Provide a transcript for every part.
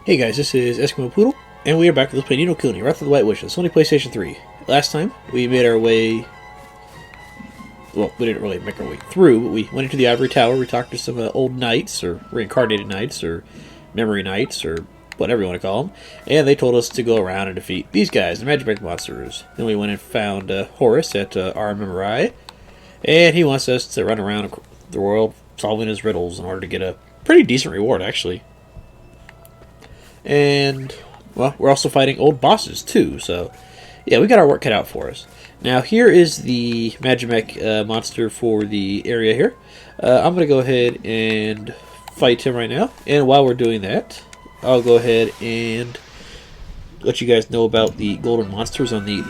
Hey guys, this is Eskimo Poodle, and we are back with Let's Play Kuni, Wrath of the White Witches, Sony PlayStation 3. Last time, we made our way... Well, we didn't really make our way through, but we went into the Ivory Tower, we talked to some old knights, or reincarnated knights, or memory knights, or whatever you want to call them, and they told us to go around and defeat these guys, the Magic monsters. Then we went and found Horace at RMMRI, and he wants us to run around the world solving his riddles in order to get a pretty decent reward, actually. And, well, we're also fighting old bosses, too, so, yeah, we got our work cut out for us. Now, here is the Magimech monster for the area here. I'm going to go ahead and fight him right now, and while we're doing that, I'll go ahead and let you guys know about the golden monsters on the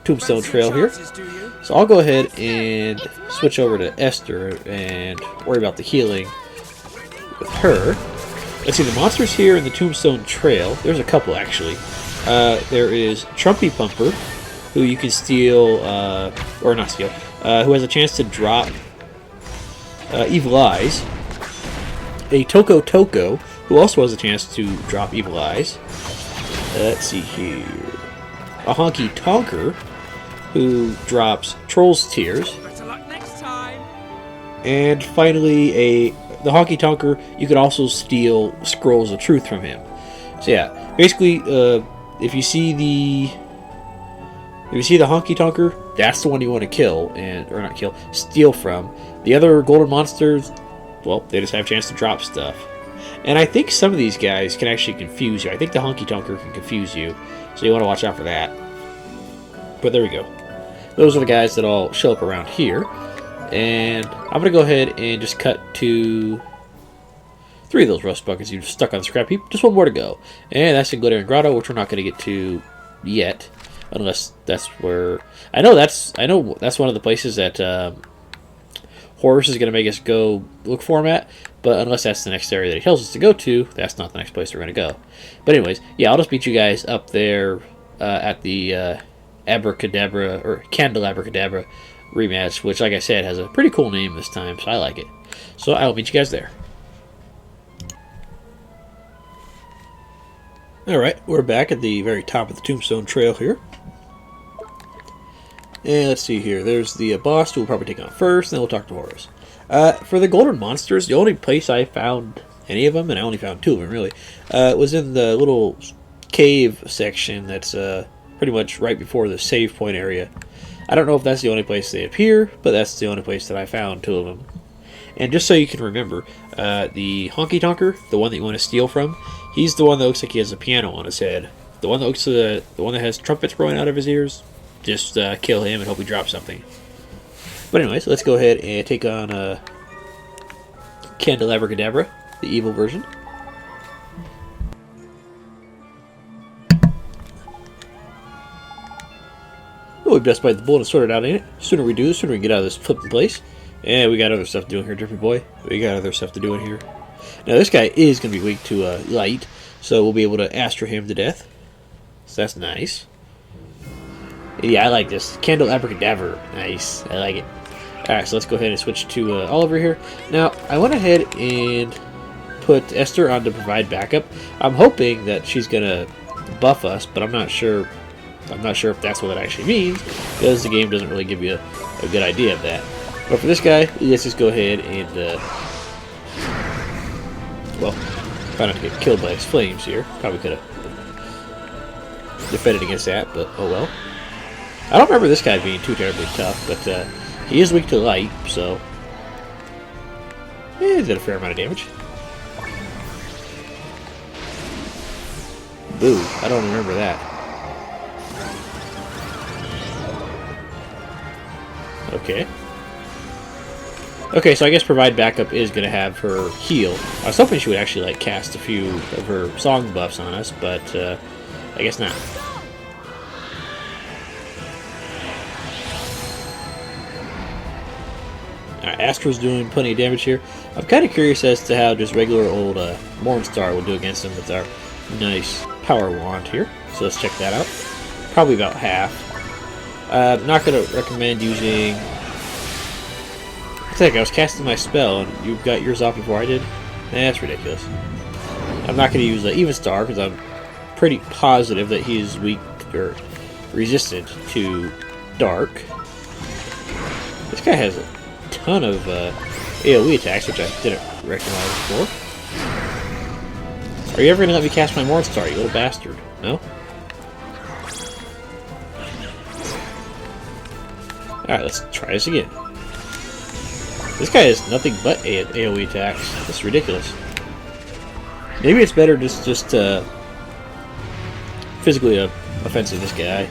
Tombstone Trail here. So I'll go ahead and switch over to Esther and worry about the healing with her. Let's see, the monsters here in the Tombstone Trail, there's a couple actually. There is Trumpy Pumper, who you can steal, or not steal, who has a chance to drop Evil Eyes. A Toko Toko, who also has a chance to drop Evil Eyes. Let's see here. A Honky Tonker, who drops Troll's Tears. Better luck next time. And finally, the Honky Tonker, you could also steal Scrolls of Truth from him. So yeah, basically, if you see the Honky Tonker, that's the one you want to kill, or not kill, steal from. The other golden monsters, well, they just have a chance to drop stuff. And I think some of these guys can actually confuse you. I think the Honky Tonker can confuse you, so you want to watch out for that. But there we go. Those are the guys that all show up around here. And I'm going to go ahead and just cut to 3 of those rust buckets you've stuck on the scrap heap. Just one more to go. And that's in Glittering Grotto, which we're not going to get to yet. Unless that's where... I know that's one of the places that Horace is going to make us go look for him at. But unless that's the next area that he tells us to go to, that's not the next place we're going to go. But anyways, yeah, I'll just meet you guys up there at the Abracadabra, or Candelabracadabra rematch, which, like I said, has a pretty cool name this time, so I like it. So I'll meet you guys there. Alright, we're back at the very top of the Tombstone Trail here. And let's see here. There's the boss, who we'll probably take on first, and then we'll talk to Horace. For the golden monsters, the only place I found any of them, and I only found 2 of them, really, was in the little cave section that's pretty much right before the save point area. I don't know if that's the only place they appear, but that's the only place that I found 2 of them. And just so you can remember, the Honky Tonker, the one that you want to steal from, he's the one that looks like he has a piano on his head. The one that looks the one that has trumpets growing out of his ears, just kill him and hope he drops something. But anyways, let's go ahead and take on Candelabracadabra, the evil version. Well, we've just bite the bullet and sorted out, ain't it? The sooner we do, the sooner we can get out of this flipping place. And we got other stuff to do in here, Drippy Boy. We got other stuff to do in here. Now, this guy is going to be weak to light, so we'll be able to Astro him to death. So that's nice. Yeah, I like this. Candelabracadabra. Nice. I like it. Alright, so let's go ahead and switch to Oliver here. Now, I went ahead and put Esther on to provide backup. I'm hoping that she's going to buff us, but I'm not sure. I'm not sure if that's what that actually means, because the game doesn't really give you a good idea of that. But for this guy, let's just go ahead and, well, try not to get killed by his flames here. Probably could have defended against that, but oh well. I don't remember this guy being too terribly tough, but he is weak to light, so he did a fair amount of damage. Boo, I don't remember that. Okay. Okay, so I guess provide backup is going to have her heal. I was hoping she would actually like cast a few of her song buffs on us, but I guess not. Alright, Astra's doing plenty of damage here. I'm kind of curious as to how just regular old Mornstar will do against him with our nice power wand here. So let's check that out. Probably about half. I'm not going to recommend using... Heck, I was casting my spell and you got yours off before I did? That's ridiculous. I'm not going to use Even Star because I'm pretty positive that he is weak or resistant to dark. This guy has a ton of AoE attacks, which I didn't recognize before. Are you ever going to let me cast my Morning Star, you little bastard? No? Alright, let's try this again. This guy has nothing but AoE attacks. This is ridiculous. Maybe it's better just physically offensive this guy.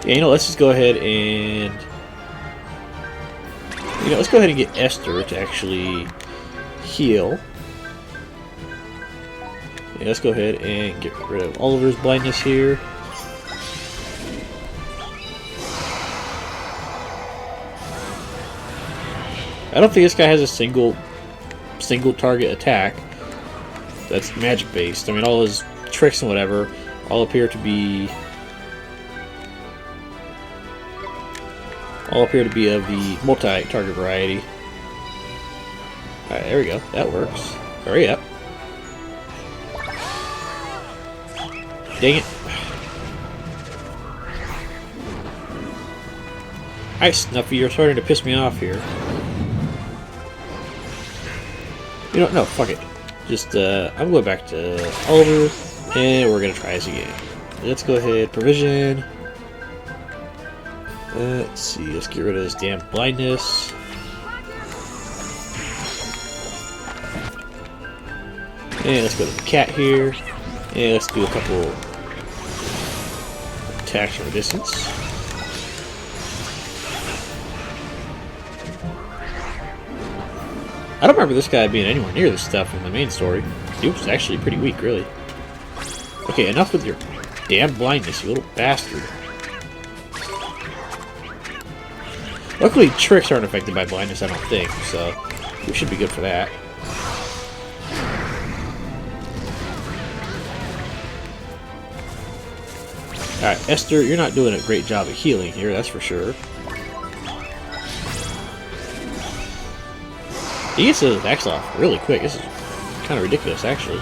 Yeah, you know, let's just go ahead and... You know, let's go ahead and get Esther to actually heal. Yeah, let's go ahead and get rid of Oliver's blindness here. I don't think this guy has a single target attack that's magic based. I mean, all his tricks and whatever all appear to be of the multi-target variety. Alright, there we go. That works. Hurry up. Dang it. Alright, Snuffy, you're starting to piss me off here. You know, no, fuck it. Just, I'm going back to Oliver, and we're gonna try this again. Let's go ahead, provision. Let's see, let's get rid of this damn blindness. And let's go to the cat here. And let's do a couple attacks from a distance. I don't remember this guy being anywhere near this stuff in the main story. He was actually pretty weak, really. Okay, enough with your damn blindness, you little bastard. Luckily, tricks aren't affected by blindness, I don't think, so we should be good for that. Alright, Esther, you're not doing a great job of healing here, that's for sure. He gets his attacks off really quick. This is kind of ridiculous, actually.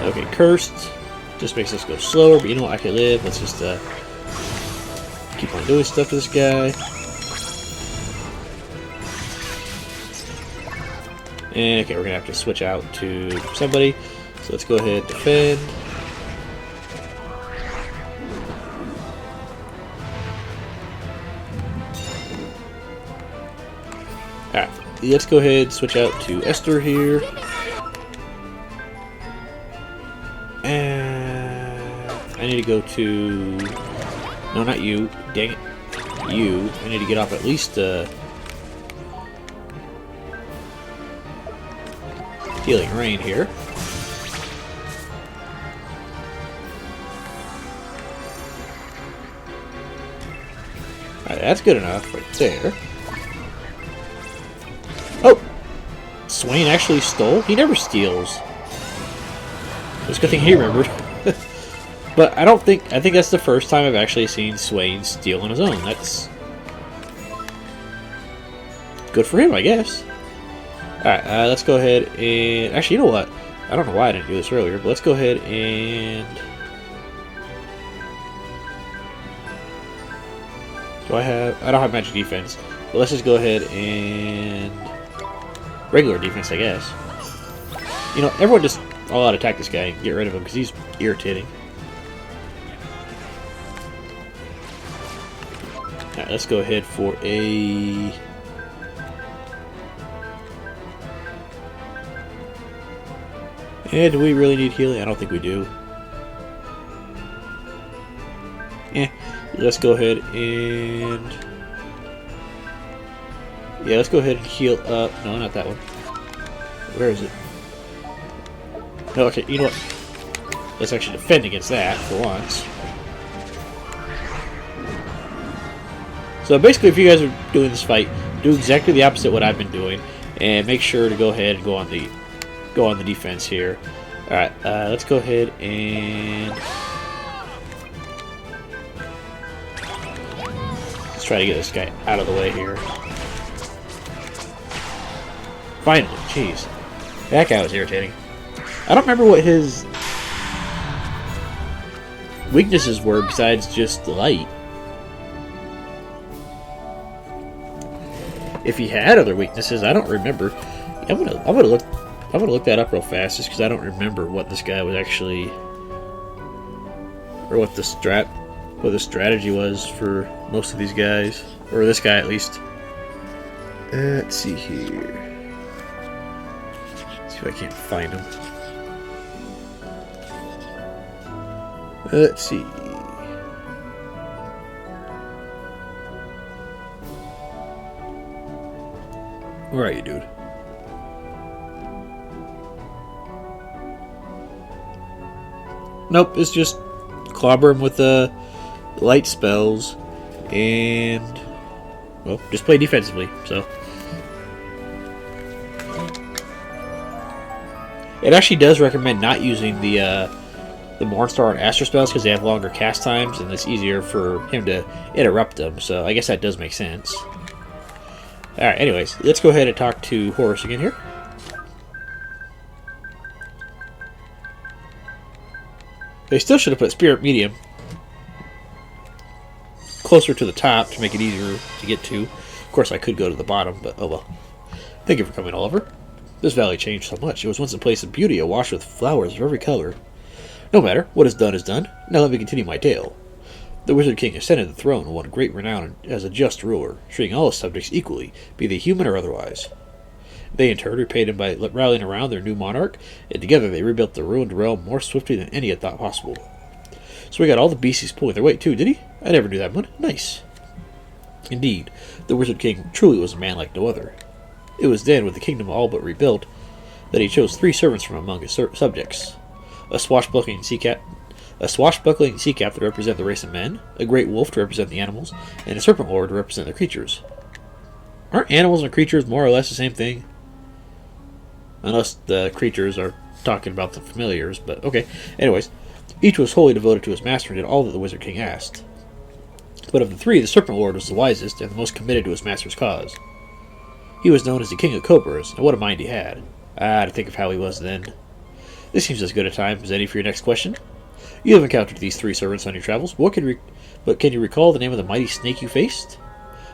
Okay, Cursed. Just makes us go slower, but you know what? I can live. Let's just keep on doing stuff to this guy. And, okay, we're going to have to switch out to somebody. So let's go ahead and defend. Alright, let's go ahead and switch out to Esther here. And I need to go to... No, not you. Dang it. You. I need to get off at least Healing Rain here. Alright, that's good enough right there. Oh! Swain actually stole? He never steals. It's a good thing he remembered. But I think that's the first time I've actually seen Swain steal on his own. That's good for him, I guess. Alright, let's go ahead and... Actually, you know what? I don't know why I didn't do this earlier, but let's go ahead and... I don't have magic defense, but let's just go ahead and... regular defense, I guess. You know, everyone just all-out attack this guy and get rid of him, because he's irritating. Alright, let's go ahead for a... do we really need healing? I don't think we do. Let's go ahead and... Yeah, let's go ahead and heal up. No, not that one. Where is it? No, okay, you know what? Let's actually defend against that for once. So basically, if you guys are doing this fight, do exactly the opposite of what I've been doing, and make sure to go ahead and go on the defense here. All right, let's go ahead and Let's try to get this guy out of the way here. Finally, jeez. That guy was irritating. I don't remember what his weaknesses were besides just light. If he had other weaknesses, I don't remember. I'm gonna look that up real fast just because I don't remember what this guy was actually, or what the strategy was for most of these guys, or this guy at least. Let's see here. Let's see if I can't find him. Let's see. Where are you, dude? Nope, it's just clobber him with light spells and, well, just play defensively. So it actually does recommend not using the Mornstar and Astro spells because they have longer cast times and it's easier for him to interrupt them. So I guess that does make sense. Alright, anyways, let's go ahead and talk to Horace again here. They still should have put Spirit Medium closer to the top to make it easier to get to. Of course, I could go to the bottom, but oh well. Thank you for coming, Oliver. This valley changed so much. It was once a place of beauty, awash with flowers of every color. No matter, what is done is done. Now let me continue my tale. The Wizard King ascended the throne and won great renown as a just ruler, treating all his subjects equally, be they human or otherwise. They in turn repaid him by rallying around their new monarch, and together they rebuilt the ruined realm more swiftly than any had thought possible. So we got all the beasties pulling their weight too, did he? I never knew that one. Nice. Indeed, the Wizard King truly was a man like no other. It was then, with the kingdom all but rebuilt, that he chose 3 servants from among his subjects. A swashbuckling sea captain to represent the race of men, a great wolf to represent the animals, and a serpent lord to represent the creatures. Aren't animals and creatures more or less the same thing? Unless the creatures are talking about the familiars, but okay. Anyways, each was wholly devoted to his master and did all that the Wizard King asked. But of the 3, the serpent lord was the wisest and the most committed to his master's cause. He was known as the King of Cobras, and what a mind he had. To think of how he was then. This seems as good a time as any for your next question. You have encountered these 3 servants on your travels, but can you recall the name of the mighty snake you faced?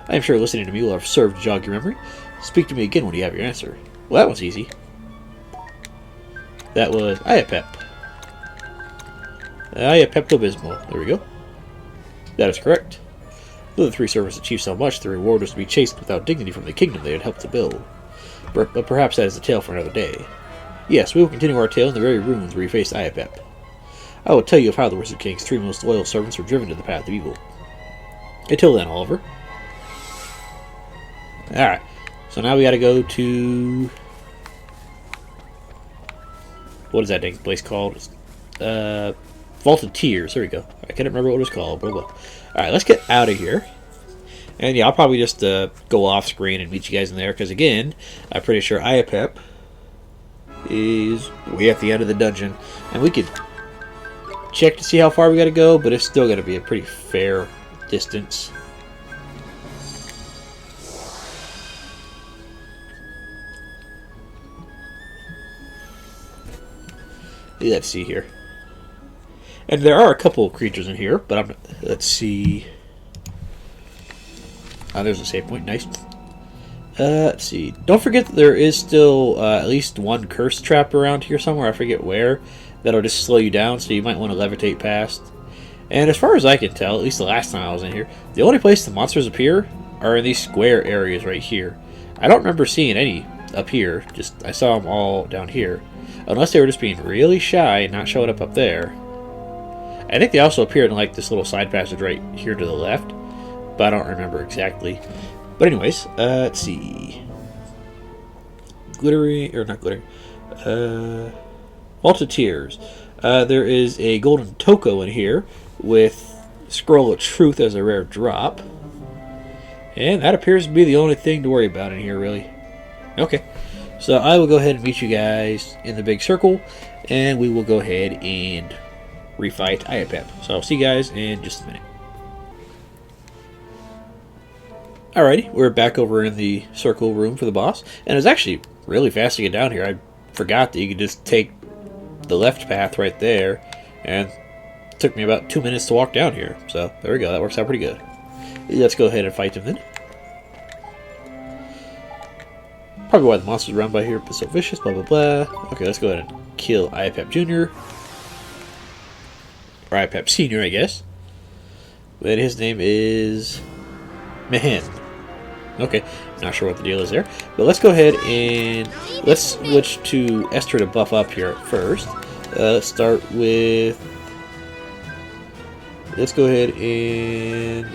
I am sure listening to me will have served to jog your memory. Speak to me again when you have your answer. Well, that one's easy. That was Iapep. Pepto-Bismol. There we go. That is correct. Though the 3 servants achieved so much, the reward was to be chased without dignity from the kingdom they had helped to build. But perhaps that is a tale for another day. Yes, we will continue our tale in the very ruins where you faced Iapep. I will tell you of how the Wizard King's 3 most loyal servants were driven to the path of evil. Until then, Oliver. Alright, so now we gotta go to... What is that dang place called? Vaulted Tears. There we go. I can't remember what it was called, but well. Alright, let's get out of here. And yeah, I'll probably just go off screen and meet you guys in there, because again, I'm pretty sure Iapep is way at the end of the dungeon. And we could check to see how far we gotta go, but it's still gonna be a pretty fair distance. Let's see here. And there are a couple of creatures in here, but let's see. There's a save point. Nice. Let's see. Don't forget that there is still at least one curse trap around here somewhere. I forget where. That'll just slow you down, so you might want to levitate past. And as far as I can tell, at least the last time I was in here, the only place the monsters appear are in these square areas right here. I don't remember seeing any up here. Just I saw them all down here. Unless they were just being really shy and not showing up there. I think they also appeared in like this little side passage right here to the left, but I don't remember exactly. But anyways, let's see. Glittery, or not glittery. Vaulted Tears. There is a golden toko in here with Scroll of Truth as a rare drop. And that appears to be the only thing to worry about in here, really. Okay. So I will go ahead and meet you guys in the big circle, and we will go ahead and refight Iapep. So I'll see you guys in just a minute. Alrighty, we're back over in the circle room for the boss, and it was actually really fast to get down here. I forgot that you could just take the left path right there, and it took me about 2 minutes to walk down here. So there we go, that works out pretty good. Let's go ahead and fight him then. Probably why the monsters around by here are so vicious, blah blah blah. Okay, let's go ahead and kill IPAP Jr. Or IPAP Senior, I guess. But his name is Mehen. Okay, not sure what the deal is there. But let's go ahead and let's switch to Esther to buff up here first. Let's start with... Let's go ahead and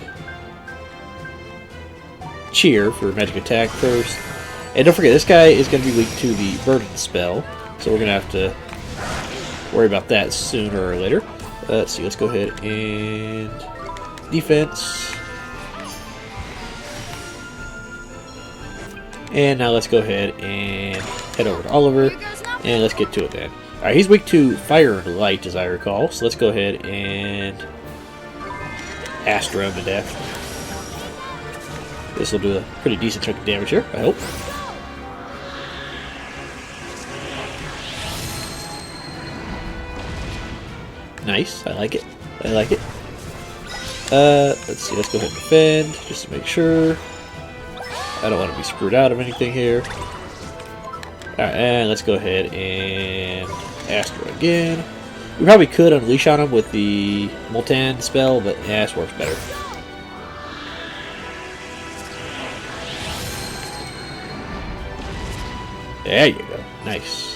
cheer for magic attack first. And don't forget, this guy is going to be weak to the burden spell. So we're going to have to worry about that sooner or later. Let's see, let's go ahead and defense. And now let's go ahead and head over to Oliver, and let's get to it then. Alright, he's weak to fire and light, as I recall, so let's go ahead and Astra him to death. This will do a pretty decent chunk of damage here, I hope. Nice, I like it. I like it. Let's see, let's go ahead and defend, just to make sure. I don't want to be screwed out of anything here. Alright, and let's go ahead and Astra again. We probably could unleash on him with the Molten spell, but yeah, this works better. There you go. Nice.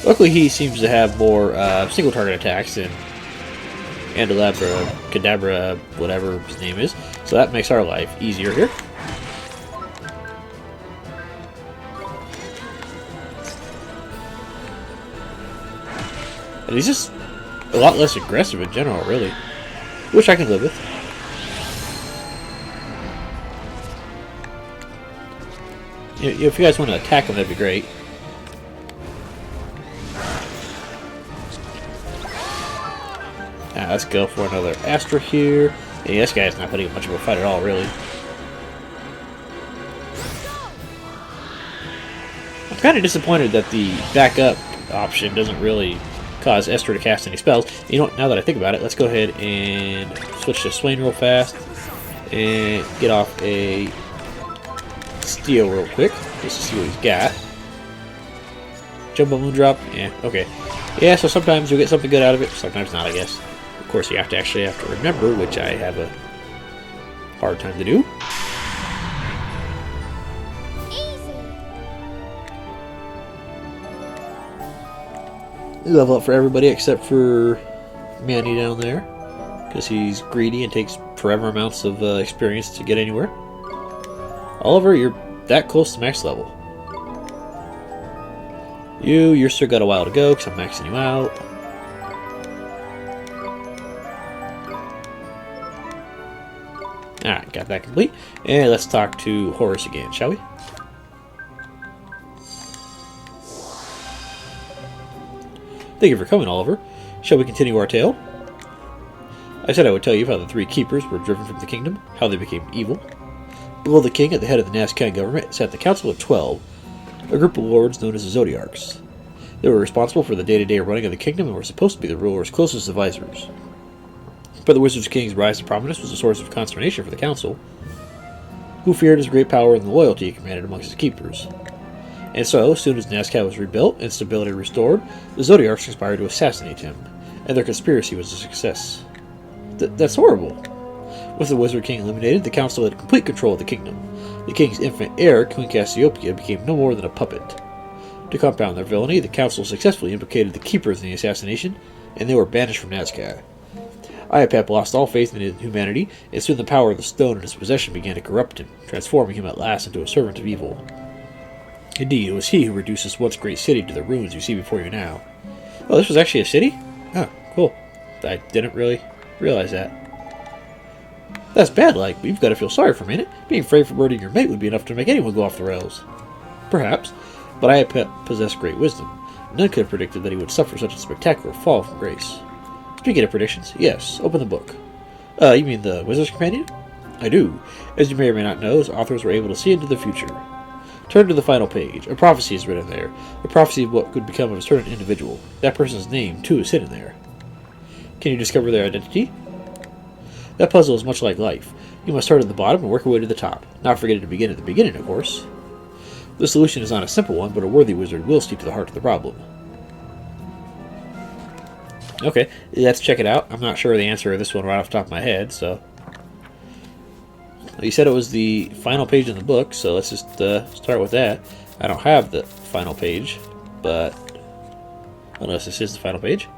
Luckily, he seems to have more single target attacks than Andalabra, Kadabra, whatever his name is. So that makes our life easier here. And he's just a lot less aggressive in general, really. Which I can live with. If you guys want to attack him, that'd be great. Let's go for another Astra here. Yeah, this guy's not putting up much of a fight at all, really. I'm kind of disappointed that the backup option doesn't really cause Esther to cast any spells. You know what, now that I think about it, let's go ahead and switch to Swain real fast and get off a Steel real quick, just to see what he's got. Jumbo Moondrop? Yeah, okay. Yeah, so sometimes you'll get something good out of it, sometimes not, I guess. Of course, you actually have to remember, which I have a hard time to do. Level up for everybody except for Manny down there, because he's greedy and takes forever amounts of experience to get anywhere. Oliver, you're that close to max level. You're still got a while to go because I'm maxing you out. Alright, got that complete. And let's talk to Horace again, shall we? Thank you for coming, Oliver. Shall we continue our tale? I said I would tell you how the three keepers were driven from the kingdom, how they became evil. Below the king, at the head of the Nazcan government, sat the Council of 12, a group of lords known as the Zodiarchs. They were responsible for the day-to-day running of the kingdom and were supposed to be the ruler's closest advisors. But the Wizard King's rise to prominence was a source of consternation for the council, who feared his great power and the loyalty he commanded amongst his keepers. And so, as soon as Nazca was rebuilt and stability restored, the Zodiarchs conspired to assassinate him, and their conspiracy was a success. That's horrible. With the Wizard King eliminated, the council had complete control of the kingdom. The king's infant heir, Queen Cassiopeia, became no more than a puppet. To compound their villainy, the council successfully implicated the keepers in the assassination, and they were banished from Nazca. Iapap lost all faith in humanity, and soon the power of the stone in his possession began to corrupt him, transforming him at last into a servant of evil. Indeed, it was he who reduced this once great city to the ruins you see before you now. Oh, this was actually a city? Oh, cool. I didn't really realize that. That's bad, like, but you've got to feel sorry for a minute. Being afraid for murdering your mate would be enough to make anyone go off the rails. Perhaps. but I possess great wisdom. None could have predicted that he would suffer such a spectacular fall from grace. Speaking of predictions, yes, open the book. You mean the Wizard's Companion? I do. As you may or may not know, his authors were able to see into the future. Turn to the final page. A prophecy is written there. A prophecy of what could become of a certain individual. That person's name, too, is hidden there. Can you discover their identity? That puzzle is much like life. You must start at the bottom and work your way to the top. Not forgetting to begin at the beginning, of course. The solution is not a simple one, but a worthy wizard will see to the heart of the problem. Okay, let's check it out. I'm not sure the answer to this one right off the top of my head, so... You said it was the final page in the book, so let's just start with that. I don't have the final page, but... Unless this is the final page.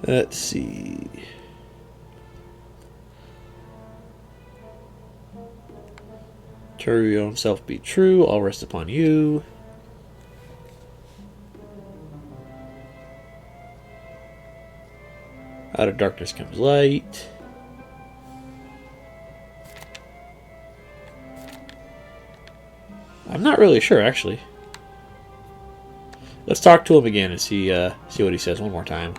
Let's see... Your own self be true, all rest upon you. Out of darkness comes light. I'm not really sure, actually. Let's talk to him again and see what he says one more time.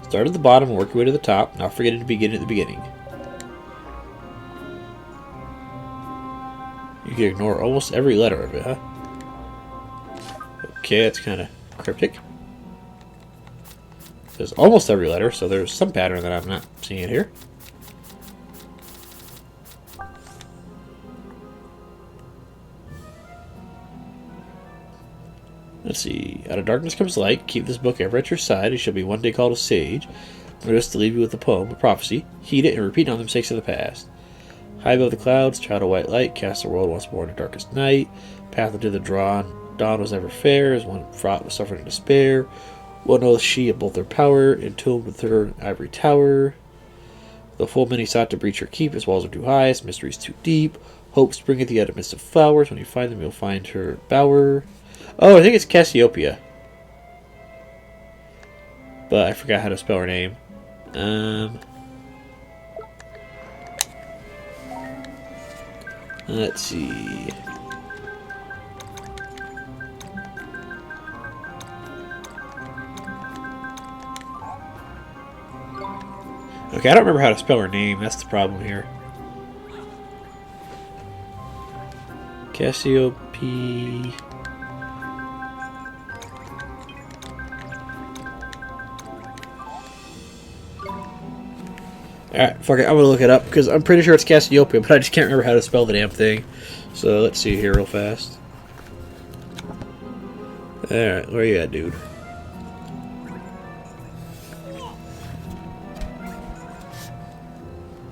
Start at the bottom and work your way to the top, not forgetting to begin at the beginning. You can ignore almost every letter of it, huh? Okay, that's kind of cryptic. There's almost every letter, so there's some pattern that I'm not seeing here. Let's see. Out of darkness comes light. Keep this book ever at your side. You shall be one day called a sage. Notice to leave you with a poem, a prophecy. Heed it and repeat on the mistakes of the past. High above the clouds, child of white light, cast the world once more in the darkest night. Path into the dawn was never fair, as one fraught with suffering and despair. One knows she of both their power, entombed with her in ivory tower. The full many sought to breach her keep, his walls are too high, his mysteries too deep. Hope springeth the out of midst of flowers. When you find them, you'll find her bower. Oh, I think it's Cassiopeia. But I forgot how to spell her name. Let's see. Okay, I don't remember how to spell her name. That's the problem here. Cassiopeia. Alright, fuck it, I'm gonna look it up, because I'm pretty sure it's Cassiopeia, but I just can't remember how to spell the damn thing. So, let's see here real fast. Alright, where you at, dude?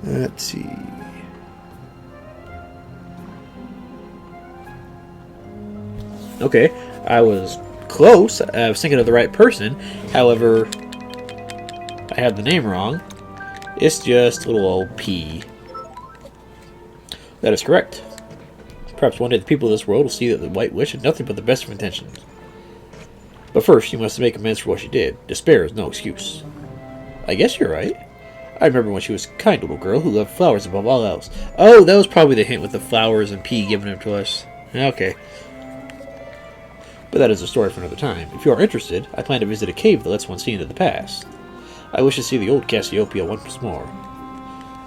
Let's see. Okay, I was close. I was thinking of the right person. However, I had the name wrong. It's just little old P. That is correct. Perhaps one day the people of this world will see that the White Witch had nothing but the best of intentions. But first, you must make amends for what she did. Despair is no excuse. I guess you're right. I remember when she was a kind little girl who loved flowers above all else. Oh, that was probably the hint with the flowers and P giving them to us. Okay. But that is a story for another time. If you are interested, I plan to visit a cave that lets one see into the past. I wish to see the old Cassiopeia once more.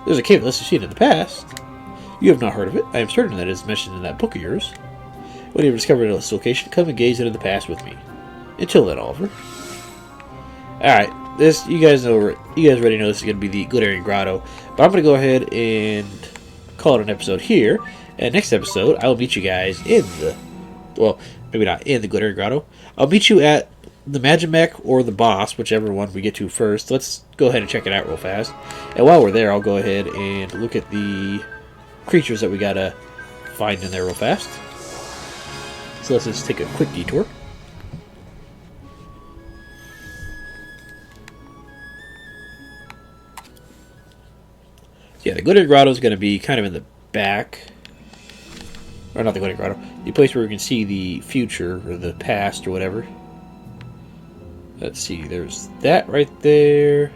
There's a cave that lets you see into the past. You have not heard of it. I am certain that it is mentioned in that book of yours. When you have discovered its location, come and gaze into the past with me. Until then, Oliver. Alright, this, you guys already know this is going to be the Glittering Grotto. But I'm going to go ahead and call it an episode here. And next episode, I will meet you guys in the, well, maybe not in the Glittering Grotto. I'll meet you at the Mech or the boss, whichever one we get to first. Let's go ahead and check it out real fast. And while we're there, I'll go ahead and look at the creatures that we gotta find in there real fast. So let's just take a quick detour. So yeah, the Glittering Grotto is going to be kind of in the back. Or not the Glittering Grotto. The place where we can see the future or the past or whatever. Let's see, there's that right there.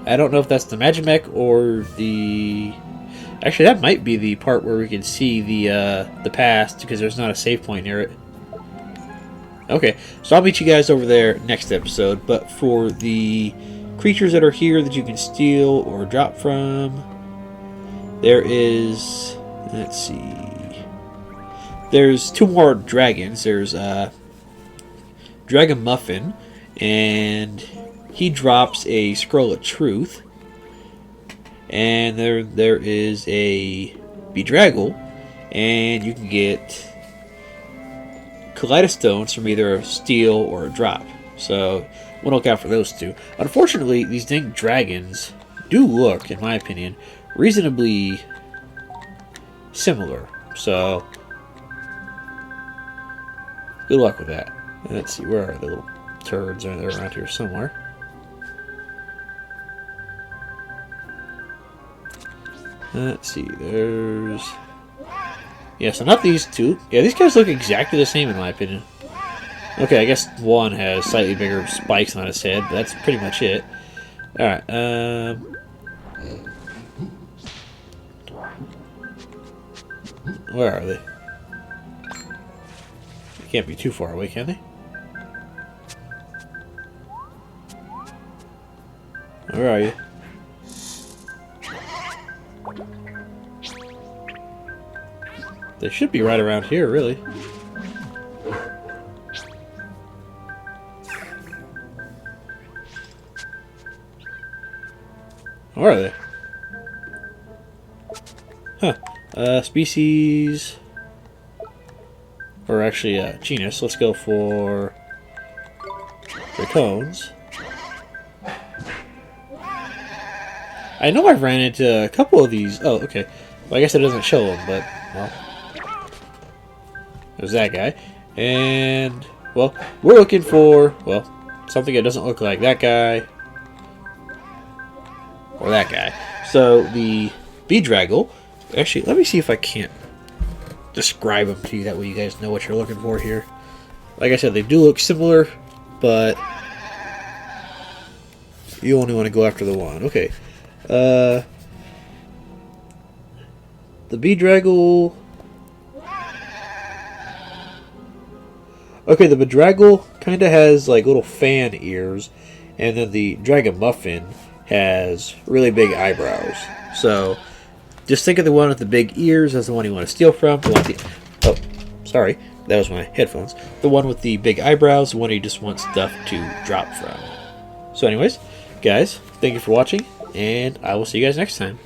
I don't know if that's the Mech or the... Actually, that might be the part where we can see the past, because there's not a save point near it. Okay, so I'll meet you guys over there next episode. But for the creatures that are here that you can steal or drop from, there is... let's see... there's 2 more dragons. There's Dragon Muffin, and he drops a Scroll of Truth. And there is a Bedraggle, and you can get Kaleidostones from either a steal or a drop. So we'll look out for those 2. Unfortunately, these dang dragons do look, in my opinion, reasonably similar. So good luck with that. Let's see, where are the little turds? They're around here somewhere. Let's see, there's... yeah, so not these 2. Yeah, these guys look exactly the same in my opinion. Okay, I guess one has slightly bigger spikes on his head, but that's pretty much it. Alright, where are they? They can't be too far away, can they? Where are you? They should be right around here, really. Where are they? Huh. Species... or actually, genus. Let's go for... Dracones. I know I've ran into a couple of these... oh, okay. Well, I guess it doesn't show them, but... well... there's that guy. And... well, we're looking for... well, something that doesn't look like that guy. Or that guy. So, the Bedraggle... actually, let me see if I can't describe them to you. That way you guys know what you're looking for here. Like I said, they do look similar, but... you only want to go after the one. Okay. The Bedraggle... okay, the Bedraggle kind of has like little fan ears, and then the Dragon Muffin has really big eyebrows. So, just think of the one with the big ears as the one you want to steal from. The one with the, oh, sorry, that was my headphones. The one with the big eyebrows, the one you just want stuff to drop from. So anyways, guys, thank you for watching, and I will see you guys next time.